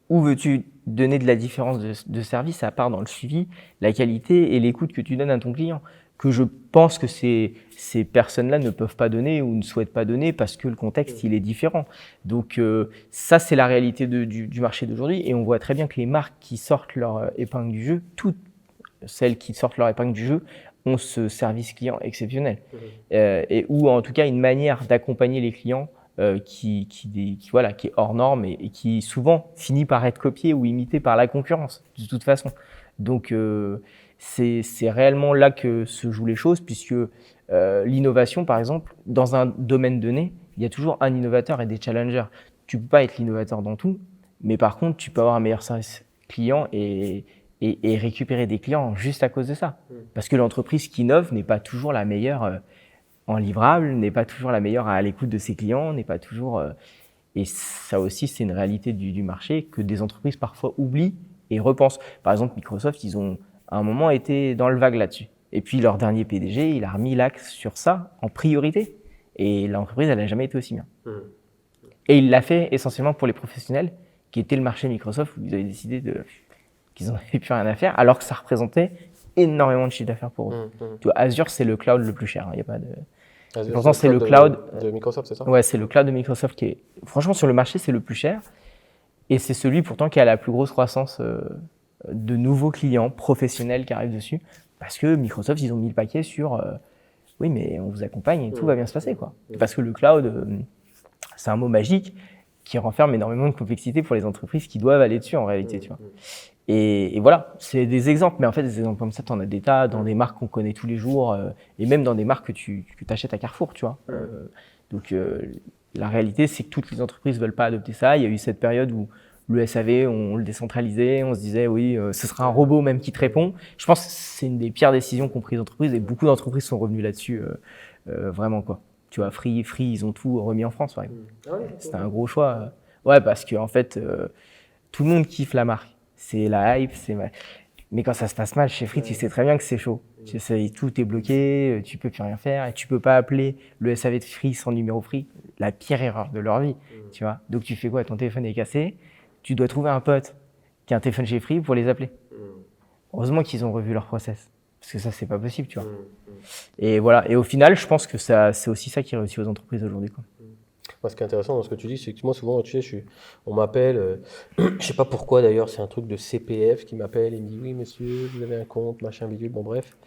S1: où veux-tu donner de la différence de service à part dans le suivi, la qualité et l'écoute que tu donnes à ton client? Que je pense que ces personnes-là ne peuvent pas donner ou ne souhaitent pas donner parce que le contexte, il est différent. Donc ça, c'est la réalité du marché d'aujourd'hui. Et on voit très bien que les marques qui sortent leur épingle du jeu, toutes celles qui sortent leur épingle du jeu, ont ce service client exceptionnel. Et ou en tout cas une manière d'accompagner les clients qui est hors norme et qui souvent finit par être copié ou imité par la concurrence, de toute façon. Donc c'est réellement là que se jouent les choses, puisque l'innovation, par exemple, dans un domaine donné, il y a toujours un innovateur et des challengers. Tu peux pas être l'innovateur dans tout, mais par contre, tu peux avoir un meilleur service client et récupérer des clients juste à cause de ça. Parce que l'entreprise qui innove n'est pas toujours la meilleure en livrable, n'est pas toujours la meilleure à l'écoute de ses clients, n'est pas toujours... et ça aussi, c'est une réalité du marché que des entreprises parfois oublient et repensent. Par exemple, Microsoft, ils ont à un moment été dans le vague là-dessus. Et puis leur dernier PDG, il a remis l'axe sur ça en priorité. Et l'entreprise, elle n'a jamais été aussi bien. Et il l'a fait essentiellement pour les professionnels, qui étaient le marché Microsoft, où ils avaient décidé qu'ils n'en avaient plus rien à faire, alors que ça représentait énormément de chiffre d'affaires pour eux. Tu vois, Azure, c'est le cloud le plus cher. Il y a pas de...
S3: Azure,
S1: pourtant, c'est le cloud
S3: de Microsoft, c'est ça?
S1: Ouais, c'est le cloud de Microsoft qui est... Franchement, sur le marché, c'est le plus cher. Et c'est celui pourtant qui a la plus grosse croissance de nouveaux clients professionnels qui arrivent dessus, parce que Microsoft, ils ont mis le paquet sur oui, mais on vous accompagne et tout va bien se passer, quoi. Parce que le cloud, c'est un mot magique qui renferme énormément de complexité pour les entreprises qui doivent aller dessus en réalité, tu vois. Et voilà, c'est des exemples, mais en fait, des exemples comme ça, tu en as des tas dans des marques qu'on connaît tous les jours, et même dans des marques que tu achètes à Carrefour, tu vois. Donc, la réalité, c'est que toutes les entreprises ne veulent pas adopter ça. Il y a eu cette période où le SAV, on le décentralisait, on se disait, oui, ce sera un robot même qui te répond. Je pense que c'est une des pires décisions qu'ont prises les entreprises, et beaucoup d'entreprises sont revenues là-dessus, vraiment, quoi. Tu vois, Free, ils ont tout remis en France, par exemple. C'était un gros choix. Ouais, parce que en fait, tout le monde kiffe la marque. C'est la hype, mais quand ça se passe mal chez Free, tu sais très bien que c'est chaud. Tu sais, tout est bloqué, tu peux plus rien faire, et tu peux pas appeler le SAV de Free sans numéro Free. La pire erreur de leur vie, tu vois. Donc tu fais quoi? Ton téléphone est cassé, tu dois trouver un pote qui a un téléphone chez Free pour les appeler. Heureusement qu'ils ont revu leur process, parce que ça, c'est pas possible, tu vois. Et voilà. Et au final, je pense que c'est aussi ça qui réussit aux entreprises aujourd'hui, quoi.
S3: Moi, ce qui est intéressant dans ce que tu dis, c'est que moi, souvent, tu sais, on m'appelle, je sais pas pourquoi d'ailleurs, c'est un truc de CPF qui m'appelle et me dit oui, monsieur, vous avez un compte, machin, bidule, bon, bref.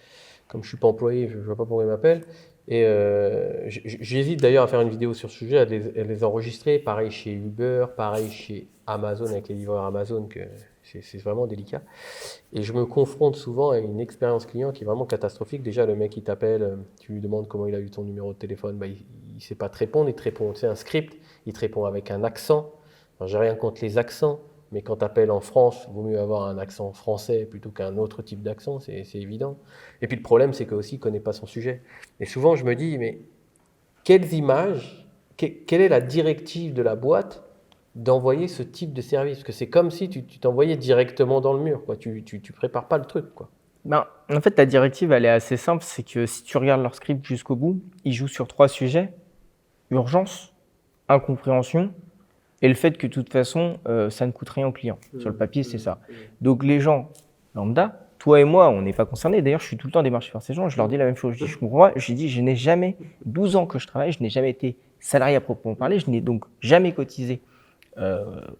S3: comme je suis pas employé, je vois pas pourquoi ils m'appellent. Et j'hésite d'ailleurs à faire une vidéo sur ce sujet, à les enregistrer. Pareil chez Uber, pareil chez Amazon, avec les livreurs Amazon, que c'est vraiment délicat. Et je me confronte souvent à une expérience client qui est vraiment catastrophique. Déjà, le mec, il t'appelle, tu lui demandes comment il a eu ton numéro de téléphone, bah, il ne sait pas te répondre. Il te répond, c'est un script, il te répond avec un accent. Alors, j'ai rien contre les accents, mais quand tu appelles en France, il vaut mieux avoir un accent français plutôt qu'un autre type d'accent, c'est évident. Et puis le problème, c'est qu'aussi, il ne connaît pas son sujet. Et souvent, je me dis, mais quelles images, quelle est la directive de la boîte d'envoyer ce type de service? Parce que c'est comme si tu t'envoyais directement dans le mur, quoi. Tu prépares pas le truc, quoi.
S1: Ben, en fait, la directive, elle est assez simple. C'est que si tu regardes leur script jusqu'au bout, ils jouent sur 3 sujets. Urgence, incompréhension et le fait que de toute façon, ça ne coûte rien au client. Sur le papier, c'est ça. Donc les gens lambda, toi et moi, on n'est pas concernés. D'ailleurs, je suis tout le temps démarché par ces gens. Je leur dis la même chose. Je dis, je comprends pas. Je dis, je n'ai jamais, 12 ans que je travaille, je n'ai jamais été salarié à proprement parler. Je n'ai donc jamais cotisé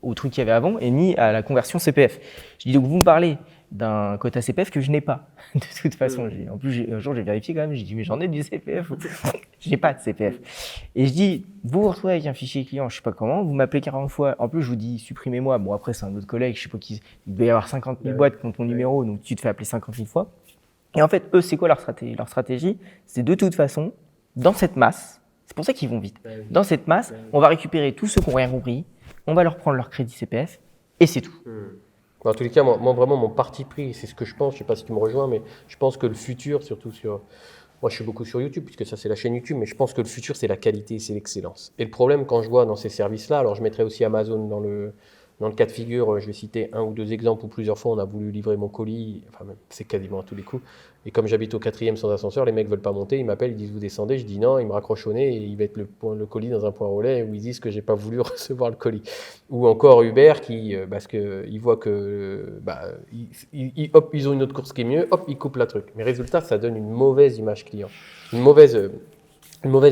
S1: au truc qu'il y avait avant et ni à la conversion CPF. Je dis donc vous me parlez d'un quota CPF que je n'ai pas de toute façon. En plus, un jour j'ai vérifié quand même, j'ai dit mais j'en ai du CPF, je n'ai pas de CPF. Et je dis vous vous retrouvez avec un fichier client, je sais pas comment, vous m'appelez 40 fois, en plus je vous dis supprimez-moi, bon après c'est un autre collègue, je sais pas qui, il doit y avoir 50 000 boîtes qui ont ton numéro, donc tu te fais appeler 50 000 fois. Et en fait eux c'est quoi leur stratégie? Leur stratégie c'est de toute façon, dans cette masse, c'est pour ça qu'ils vont vite, dans cette masse on va récupérer tous ceux qui n'ont rien compris, on va leur prendre leur crédit CPF et c'est tout.
S3: En tous les cas, moi vraiment, mon parti pris, c'est ce que je pense, je ne sais pas si tu me rejoins, mais je pense que le futur, surtout sur... Moi, je suis beaucoup sur YouTube, puisque ça, c'est la chaîne YouTube, mais je pense que le futur, c'est la qualité, c'est l'excellence. Et le problème, quand je vois dans ces services-là, alors je mettrai aussi Amazon dans le cas de figure, je vais citer 1 ou 2 exemples où plusieurs fois, on a voulu livrer mon colis, enfin, même, c'est quasiment à tous les coups. Et comme j'habite au 4e sans ascenseur, les mecs ne veulent pas monter, ils m'appellent, ils disent vous descendez, je dis non, ils me raccrochent au nez et ils mettent le colis dans un point relais où ils disent que j'ai pas voulu recevoir le colis. Ou encore Uber qui, parce qu'ils voient que, hop, ils ont une autre course qui est mieux, hop, ils coupent la truc. Mais résultat, ça donne une mauvaise image client, une mauvaise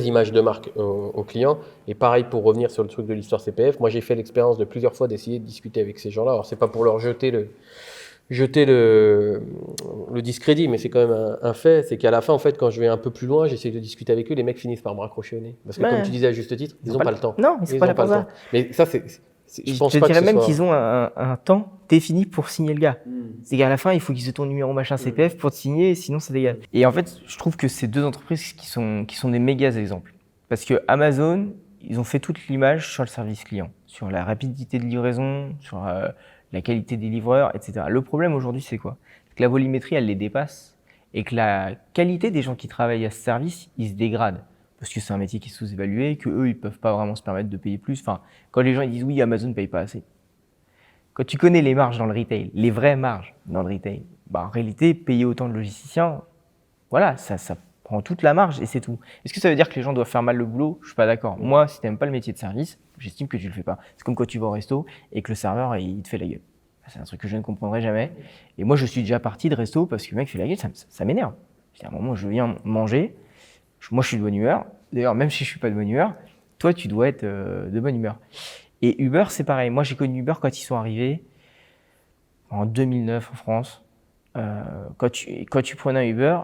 S3: image de marque au client. Et pareil, pour revenir sur le truc de l'histoire CPF, moi j'ai fait l'expérience de plusieurs fois d'essayer de discuter avec ces gens-là. Alors c'est pas pour leur jeter le discrédit, mais c'est quand même un fait, c'est qu'à la fin, en fait, quand je vais un peu plus loin, j'essaie de discuter avec eux, les mecs finissent par me raccrocher au nez. Parce que comme tu disais à juste titre, ils n'ont pas le temps.
S1: Non, ils n'ont pas le temps.
S3: Mais ça, je pense
S1: te
S3: pas
S1: dirais
S3: que
S1: même qu'ils ont un temps défini pour signer le gars. C'est qu'à la fin, il faut qu'ils aient ton numéro machin CPF pour te signer, sinon ça dégage. Et en fait, je trouve que c'est 2 entreprises qui sont des méga exemples. Parce que Amazon, ils ont fait toute l'image sur le service client, sur la rapidité de livraison, sur la qualité des livreurs, etc. Le problème aujourd'hui, c'est quoi? C'est que la volumétrie, elle les dépasse et que la qualité des gens qui travaillent à ce service, ils se dégradent. Parce que c'est un métier qui est sous-évalué, qu'eux, ils peuvent pas vraiment se permettre de payer plus. Enfin, quand les gens ils disent oui, Amazon ne paye pas assez. Quand tu connais les marges dans le retail, les vraies marges dans le retail, en réalité, payer autant de logisticiens, voilà, ça prend toute la marge et c'est tout. Est-ce que ça veut dire que les gens doivent faire mal le boulot? Je suis pas d'accord. Moi, si tu n'aimes pas le métier de service, j'estime que tu le fais pas. C'est comme quand tu vas au resto et que le serveur, il te fait la gueule. C'est un truc que je ne comprendrai jamais. Et moi, je suis déjà parti de resto parce que le mec fait la gueule, ça m'énerve. À un moment, je viens manger, moi, je suis de bonne humeur. D'ailleurs, même si je suis pas de bonne humeur, toi, tu dois être de bonne humeur. Et Uber, c'est pareil. Moi, j'ai connu Uber quand ils sont arrivés en 2009 en France. Quand tu prenais un Uber,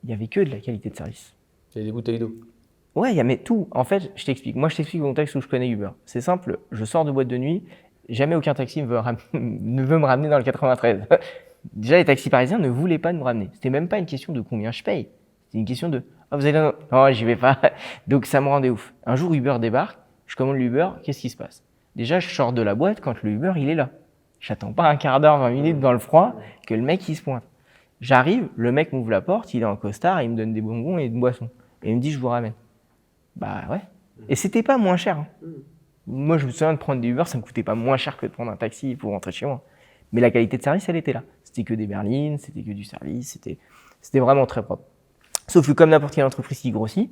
S1: il y avait que de la qualité de service.
S3: Il y a des bouteilles d'eau.
S1: Ouais, il y a mais tout. En fait, je t'explique. Moi, je t'explique le contexte où je connais Uber. C'est simple. Je sors de boîte de nuit. Jamais aucun taxi ne veut me ramener dans le 93. Déjà, les taxis parisiens ne voulaient pas me ramener. C'était même pas une question de combien je paye. C'était une question de vous allez non, j'y vais pas. Donc ça me rendait ouf. Un jour, Uber débarque. Je commande l'Uber. Qu'est-ce qui se passe? Déjà, je sors de la boîte quand le Uber il est là. J'attends pas un quart d'heure, 20 minutes dans le froid que le mec il se pointe. J'arrive, le mec m'ouvre la porte, il est en costard, il me donne des bonbons et une boisson. Et il me dit je vous ramène. Bah ouais. Et c'était pas moins cher. Moi je me souviens de prendre des Uber, ça me coûtait pas moins cher que de prendre un taxi pour rentrer chez moi. Mais la qualité de service, elle était là. C'était que des berlines, c'était que du service, c'était vraiment très propre. Sauf que comme n'importe quelle entreprise qui grossit,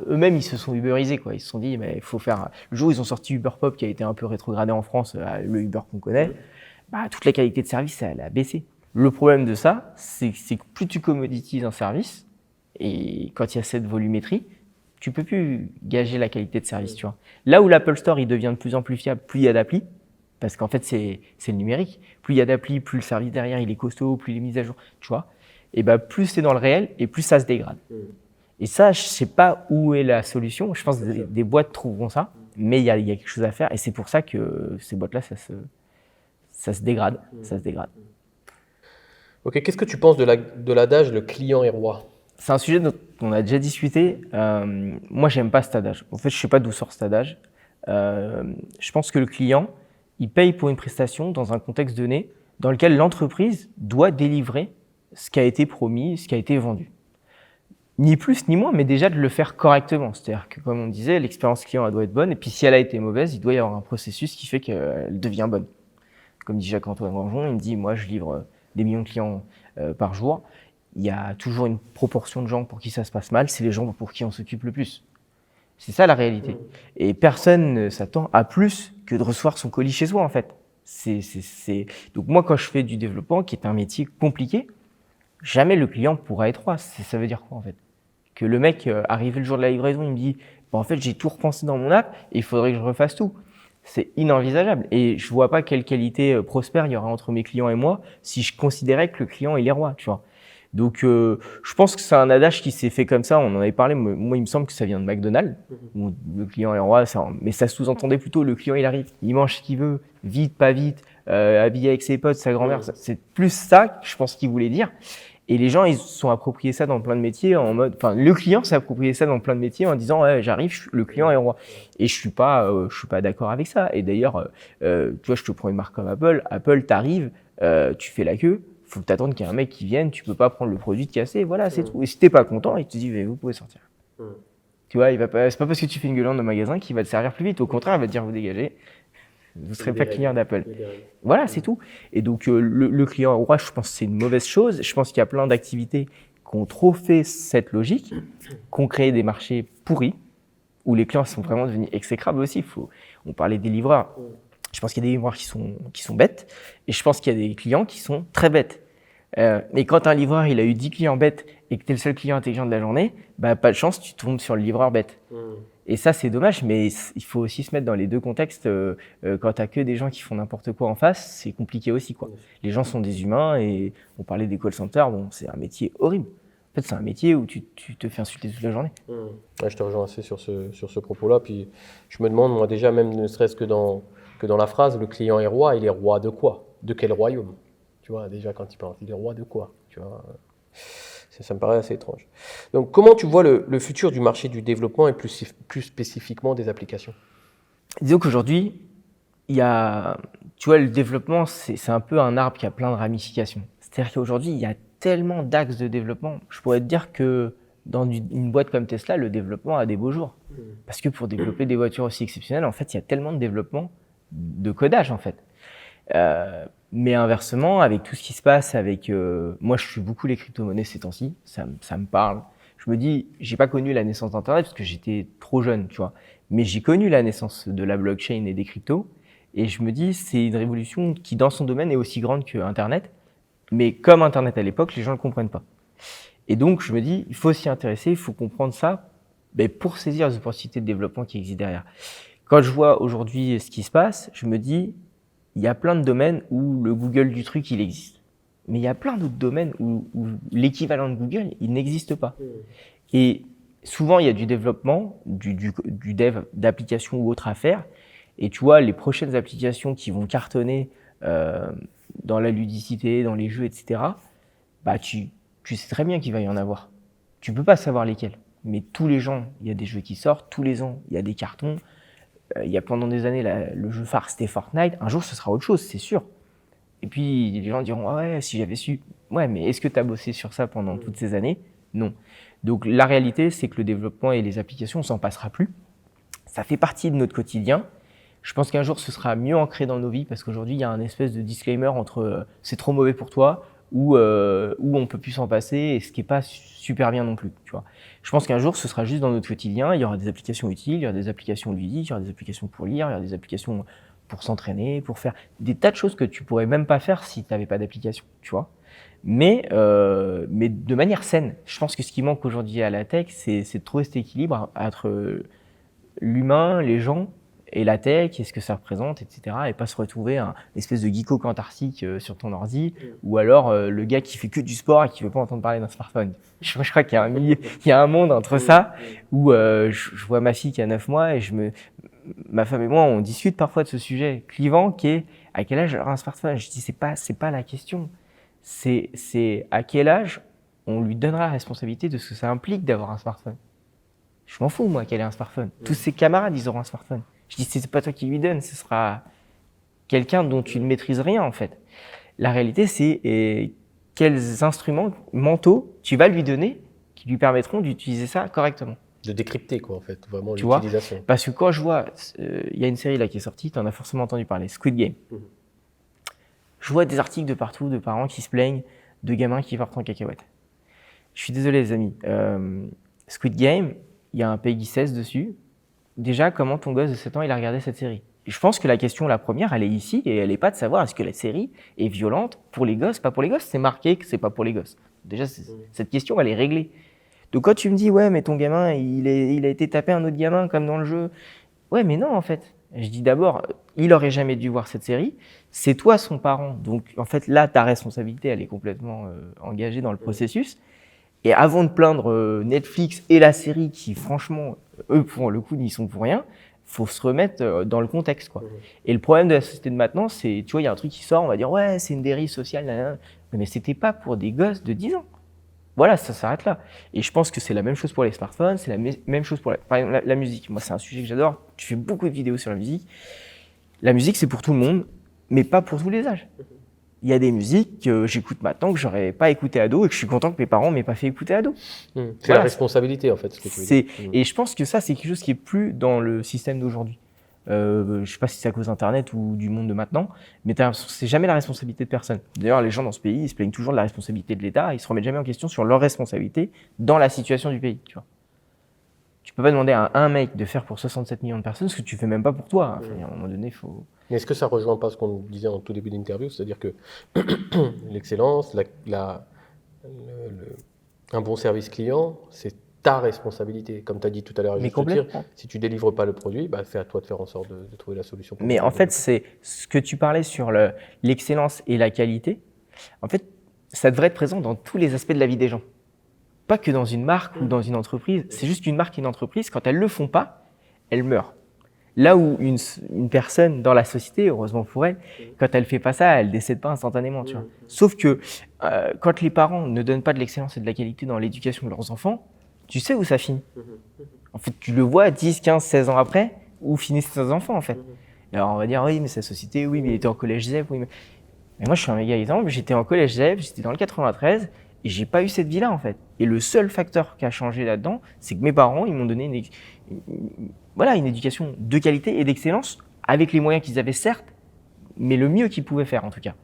S1: eux-mêmes ils se sont uberisés quoi. Ils se sont dit mais il faut faire. Le jour où ils ont sorti Uber Pop qui a été un peu rétrogradé en France, le Uber qu'on connaît, toute la qualité de service elle a baissé. Le problème de ça, c'est que plus tu commoditises un service et quand il y a cette volumétrie, tu peux plus gager la qualité de service, tu vois. Là où l'Apple Store il devient de plus en plus fiable, plus il y a d'applis, parce qu'en fait c'est le numérique. Plus il y a d'applis, plus le service derrière il est costaud, plus il est mis à jour, tu vois. et bah, plus c'est dans le réel et plus ça se dégrade. Et ça, je sais pas où est la solution. Je pense que des boîtes trouveront ça, mais il y a quelque chose à faire et c'est pour ça que ces boîtes-là, ça se dégrade. Ça se dégrade.
S3: Ok, qu'est-ce que tu penses de l'adage le client est roi?
S1: C'est un sujet dont on a déjà discuté. Moi, j'aime pas cet adage. En fait, je sais pas d'où sort cet adage. Je pense que le client, il paye pour une prestation dans un contexte donné dans lequel l'entreprise doit délivrer ce qui a été promis, ce qui a été vendu. Ni plus ni moins, mais déjà de le faire correctement. C'est-à-dire que, comme on disait, l'expérience client elle doit être bonne, et puis si elle a été mauvaise, il doit y avoir un processus qui fait qu'elle devient bonne. Comme dit Jacques-Antoine Granjon, il me dit, moi je livre des millions de clients par jour, il y a toujours une proportion de gens pour qui ça se passe mal, c'est les gens pour qui on s'occupe le plus. C'est ça la réalité. Et personne ne s'attend à plus que de recevoir son colis chez soi en fait. Donc moi quand je fais du développement, qui est un métier compliqué, jamais le client pourra être roi. Ça veut dire quoi en fait? Que le mec arrivé le jour de la livraison, il me dit en fait j'ai tout repensé dans mon app et il faudrait que je refasse tout. C'est inenvisageable et je vois pas quelle qualité prospère il y aura entre mes clients et moi si je considérais que le client il est roi, tu vois. Donc je pense que c'est un adage qui s'est fait comme ça, on en avait parlé, moi il me semble que ça vient de McDonald's, où le client est roi, mais ça sous-entendait plutôt le client il arrive, il mange ce qu'il veut, vite, pas vite, habillé avec ses potes, sa grand-mère, c'est plus ça je pense qu'il voulait dire. Et les gens, ils se sont appropriés ça dans plein de métiers en mode, enfin, le client s'est approprié ça dans plein de métiers en disant, ouais, j'arrive, le client est roi. Et je suis pas d'accord avec ça. Et d'ailleurs, tu vois, je te prends une marque comme Apple. Apple, t'arrives, tu fais la queue, faut t'attendre qu'il y ait un mec qui vienne, tu peux pas prendre le produit de casser, voilà, c'est tout. Et si t'es pas content, il te dit, vous pouvez sortir. Tu vois, c'est pas parce que tu fais une gueulante au magasin qu'il va te servir plus vite. Au contraire, il va te dire, vous dégagez. Vous ne serez pas client d'Apple. Voilà, c'est tout. Et donc, le client roi, je pense que c'est une mauvaise chose. Je pense qu'il y a plein d'activités qui ont trop fait cette logique, qui ont créé des marchés pourris, où les clients sont vraiment devenus exécrables aussi. On parlait des livreurs. Je pense qu'il y a des livreurs qui sont bêtes, et je pense qu'il y a des clients qui sont très bêtes. Mais quand un livreur, il a eu 10 clients bêtes, et que tu es le seul client intelligent de la journée, bah, pas de chance, tu tombes sur le livreur bête. Et ça, c'est dommage, mais il faut aussi se mettre dans les deux contextes. Quand tu n'as que des gens qui font n'importe quoi en face, c'est compliqué aussi, quoi. Les gens sont des humains et on parlait des call centers, bon, c'est un métier horrible. En fait, c'est un métier où tu te fais insulter toute la journée.
S3: Ouais, je te rejoins assez sur ce propos-là. Puis je me demande, moi déjà, même ne serait-ce que dans la phrase, le client est roi, il est roi de quoi? De quel royaume? Tu vois, déjà quand il parle, il est roi de quoi? Tu vois, ça me paraît assez étrange. Donc, comment tu vois le futur du marché du développement et plus spécifiquement des applications?
S1: Disons qu'aujourd'hui, tu vois, le développement, c'est un peu un arbre qui a plein de ramifications. C'est-à-dire qu'aujourd'hui, il y a tellement d'axes de développement. Je pourrais te dire que dans une boîte comme Tesla, le développement a des beaux jours. Parce que pour développer des voitures aussi exceptionnelles, en fait, il y a tellement de développement de codage, en fait. Mais inversement, avec tout ce qui se passe, moi je suis beaucoup les crypto-monnaies ces temps-ci, ça me parle. Je me dis, j'ai pas connu la naissance d'Internet parce que j'étais trop jeune, tu vois. Mais j'ai connu la naissance de la blockchain et des cryptos. Et je me dis, c'est une révolution qui, dans son domaine, est aussi grande que Internet. Mais comme Internet à l'époque, les gens ne le comprennent pas. Et donc, je me dis, il faut s'y intéresser, il faut comprendre ça pour saisir les opportunités de développement qui existent derrière. Quand je vois aujourd'hui ce qui se passe, je me dis, il y a plein de domaines où le Google du truc, il existe. Mais il y a plein d'autres domaines où l'équivalent de Google, il n'existe pas. Et souvent, il y a du développement, du dev d'applications ou autres à faire. Et tu vois, les prochaines applications qui vont cartonner dans la ludicité, dans les jeux, etc., bah tu sais très bien qu'il va y en avoir. Tu peux pas savoir lesquels. Mais tous les ans, il y a des jeux qui sortent. Tous les ans, il y a des cartons. Il y a pendant des années, le jeu phare, c'était Fortnite. Un jour, ce sera autre chose, c'est sûr. Et puis, les gens diront, ah ouais, si j'avais su. Ouais, mais est-ce que tu as bossé sur ça pendant toutes ces années? Non. Donc, la réalité, c'est que le développement et les applications, on s'en passera plus. Ça fait partie de notre quotidien. Je pense qu'un jour, ce sera mieux ancré dans nos vies parce qu'aujourd'hui, il y a un espèce de disclaimer entre c'est trop mauvais pour toi ou on peut plus s'en passer et ce qui est pas super bien non plus, tu vois. Je pense qu'un jour, ce sera juste dans notre quotidien. Il y aura des applications utiles, il y aura des applications ludiques, il y aura des applications pour lire, il y aura des applications pour s'entraîner, pour faire des tas de choses que tu pourrais même pas faire si tu n'avais pas d'application, tu vois. Mais de manière saine. Je pense que ce qui manque aujourd'hui à la tech, c'est de trouver cet équilibre entre l'humain, les gens et la tech, qu'est-ce que ça représente, etc. Et pas se retrouver un espèce de geeko cantartique sur ton ordi, ou alors le gars qui fait que du sport et qui veut pas entendre parler d'un smartphone. Je crois qu'il y a il y a un monde entre ça, où je vois ma fille qui a 9 mois et ma femme et moi, on discute parfois de ce sujet clivant qui est à quel âge elle aura un smartphone. Je dis c'est pas la question. C'est à quel âge on lui donnera la responsabilité de ce que ça implique d'avoir un smartphone. Je m'en fous, moi, qu'elle ait un smartphone. Tous ses camarades, ils auront un smartphone. Je dis, c'est pas toi qui lui donne, ce sera quelqu'un dont tu ne maîtrises rien, en fait. La réalité, c'est quels instruments mentaux tu vas lui donner qui lui permettront d'utiliser ça correctement.
S3: De décrypter, quoi, en fait, vraiment
S1: Tu vois,
S3: l'utilisation.
S1: parce que quand je vois, il y a une série là qui est sortie, tu en as forcément entendu parler, Squid Game. Je vois des articles de partout de parents qui se plaignent de gamins qui partent en cacahuète. Je suis désolé, les amis. Squid Game, il y a un Peggy 16 dessus. Déjà, comment ton gosse de 7 ans, il a regardé cette série? Et je pense que la question, la première, elle est ici, et elle n'est pas de savoir est-ce que la série est violente pour les gosses, pas pour les gosses. C'est marqué que c'est pas pour les gosses. Déjà, cette question, elle est réglée. Donc quand tu me dis, ouais, mais ton gamin, il a été tapé un autre gamin comme dans le jeu. Ouais, mais non, en fait. Je dis d'abord, il aurait jamais dû voir cette série. C'est toi son parent. Donc, en fait, là, ta responsabilité, elle est complètement engagée dans le processus. Et avant de plaindre Netflix et la série qui, franchement, eux, pour le coup, n'y sont pour rien, faut se remettre dans le contexte, quoi. Et le problème de la société de maintenant, c'est, tu vois, il y a un truc qui sort, on va dire, ouais, c'est une dérive sociale, nanana. Mais c'était pas pour des gosses de 10 ans. Voilà, ça s'arrête là. Et je pense que c'est la même chose pour les smartphones, c'est la même chose pour par exemple, la musique. Moi, c'est un sujet que j'adore. Je fais beaucoup de vidéos sur la musique. La musique, c'est pour tout le monde, mais pas pour tous les âges. Il y a des musiques que j'écoute maintenant que j'aurais pas écouté ado et que je suis content que mes parents m'aient pas fait écouter ado.
S3: C'est
S1: Voilà.
S3: la responsabilité, en fait, ce que tu veux dire.
S1: Et je pense que ça, c'est quelque chose qui est plus dans le système d'aujourd'hui. Je sais pas si c'est à cause d'Internet ou du monde de maintenant, mais c'est jamais la responsabilité de personne. D'ailleurs, les gens dans ce pays, ils se plaignent toujours de la responsabilité de l'État, ils se remettent jamais en question sur leur responsabilité dans la situation du pays, tu vois. Tu peux pas demander à un mec de faire pour 67 millions de personnes ce que tu fais même pas pour toi. Enfin, à un moment donné, faut...
S3: Mais est-ce que ça rejoint pas ce qu'on disait en tout début d'interview, c'est-à-dire que l'excellence, un bon service client, c'est ta responsabilité. Comme tu as dit tout à l'heure,
S1: Mais complètement.
S3: si tu délivres pas le produit, bah, c'est à toi de faire en sorte de trouver la solution.
S1: Mais en fait, c'est ce que tu parlais sur l'excellence et la qualité. En fait, ça devrait être présent dans tous les aspects de la vie des gens. Pas que dans une marque ou dans une entreprise. C'est juste qu'une marque et une entreprise, quand elles le font pas, elles meurent. Là où une personne dans la société, heureusement pour elle, quand elle fait pas ça, elle décède pas instantanément, tu vois. Sauf que quand les parents ne donnent pas de l'excellence et de la qualité dans l'éducation de leurs enfants, tu sais où ça finit. En fait, tu le vois 10, 15, 16 ans après, où finissent tes enfants, en fait. Alors, on va dire, oui, mais c'est la société, oui, mais il était en collège ZEP, oui, mais moi, je suis un méga exemple, j'étais en collège ZEP, j'étais dans le 93, et j'ai pas eu cette vie-là, en fait. Et le seul facteur qui a changé là-dedans, c'est que mes parents, ils m'ont donné une éducation de qualité et d'excellence, avec les moyens qu'ils avaient, certes, mais le mieux qu'ils pouvaient faire, en tout cas.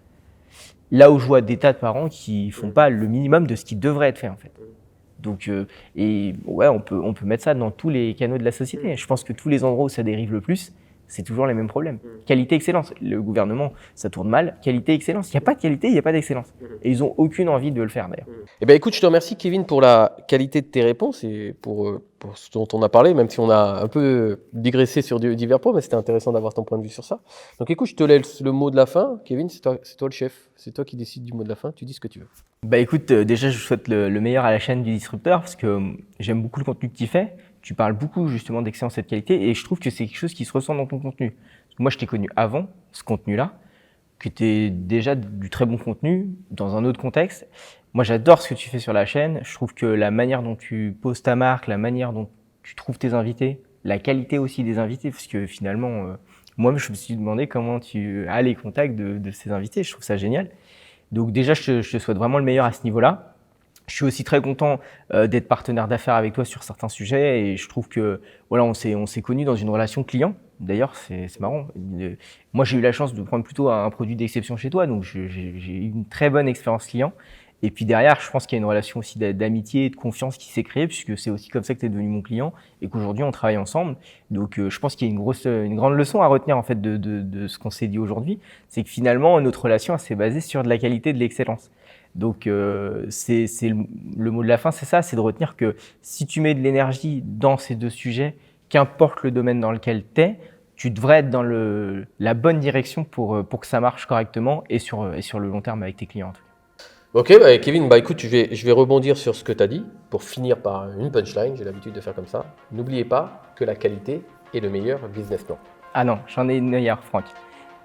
S1: Là où je vois des tas de parents qui font pas le minimum de ce qui devrait être fait, en fait. Donc, ouais, on peut mettre ça dans tous les canaux de la société. Je pense que tous les endroits où ça dérive le plus, c'est toujours les mêmes problèmes. Qualité, excellence. Le gouvernement, ça tourne mal. Qualité, excellence. Il n'y a pas de qualité, il n'y a pas d'excellence. Et ils n'ont aucune envie de le faire, d'ailleurs.
S3: Eh ben, écoute, je te remercie, Kevin, pour la qualité de tes réponses et pour ce dont on a parlé, même si on a un peu digressé sur divers points, mais c'était intéressant d'avoir ton point de vue sur ça. Donc, écoute, je te laisse le mot de la fin. Kevin, c'est toi le chef. C'est toi qui décides du mot de la fin. Tu dis ce que tu veux.
S1: Bah écoute, déjà, je souhaite le meilleur à la chaîne du Disrupteur parce que j'aime beaucoup le contenu que tu fais. Tu parles beaucoup justement d'excellence et de qualité et je trouve que c'est quelque chose qui se ressent dans ton contenu. Parce que moi, je t'ai connu avant ce contenu-là, que tu es déjà du très bon contenu dans un autre contexte. Moi, j'adore ce que tu fais sur la chaîne. Je trouve que la manière dont tu poses ta marque, la manière dont tu trouves tes invités, la qualité aussi des invités, parce que finalement, moi, je me suis demandé comment tu as les contacts de ces invités. Je trouve ça génial. Donc déjà, je te souhaite vraiment le meilleur à ce niveau-là. Je suis aussi très content d'être partenaire d'affaires avec toi sur certains sujets et je trouve que voilà, on s'est connus dans une relation client. D'ailleurs, c'est marrant. Moi, j'ai eu la chance de prendre plutôt un produit d'exception chez toi, donc j'ai eu une très bonne expérience client. Et puis derrière, je pense qu'il y a une relation aussi d'amitié et de confiance qui s'est créée, puisque c'est aussi comme ça que tu es devenu mon client et qu'aujourd'hui on travaille ensemble. Donc je pense qu'il y a une grande leçon à retenir en fait de ce qu'on s'est dit aujourd'hui, c'est que finalement notre relation elle s'est basée sur de la qualité et de l'excellence. Donc c'est le mot de la fin, c'est ça, c'est de retenir que si tu mets de l'énergie dans ces deux sujets, qu'importe le domaine dans lequel tu es, tu devrais être dans la bonne direction pour que ça marche correctement et sur le long terme avec tes clients.
S3: Ok, Kevin, écoute, je vais rebondir sur ce que tu as dit pour finir par une punchline. J'ai l'habitude de faire comme ça. N'oubliez pas que la qualité est le meilleur business plan.
S1: Ah non, j'en ai une meilleure, Franck.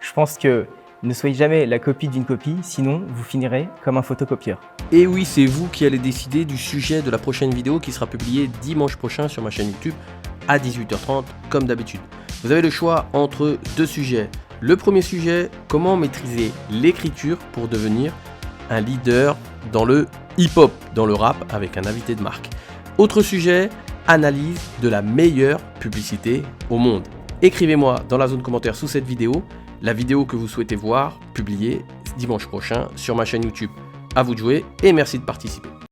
S1: Je pense que ne soyez jamais la copie d'une copie, sinon vous finirez comme un photocopieur.
S4: Et oui, c'est vous qui allez décider du sujet de la prochaine vidéo qui sera publiée dimanche prochain sur ma chaîne YouTube à 18h30 comme d'habitude. Vous avez le choix entre deux sujets. Le premier sujet, comment maîtriser l'écriture pour devenir un leader dans le hip-hop, dans le rap avec un invité de marque. Autre sujet, analyse de la meilleure publicité au monde. Écrivez-moi dans la zone commentaire sous cette vidéo la vidéo que vous souhaitez voir publiée dimanche prochain sur ma chaîne YouTube. À vous de jouer et merci de participer.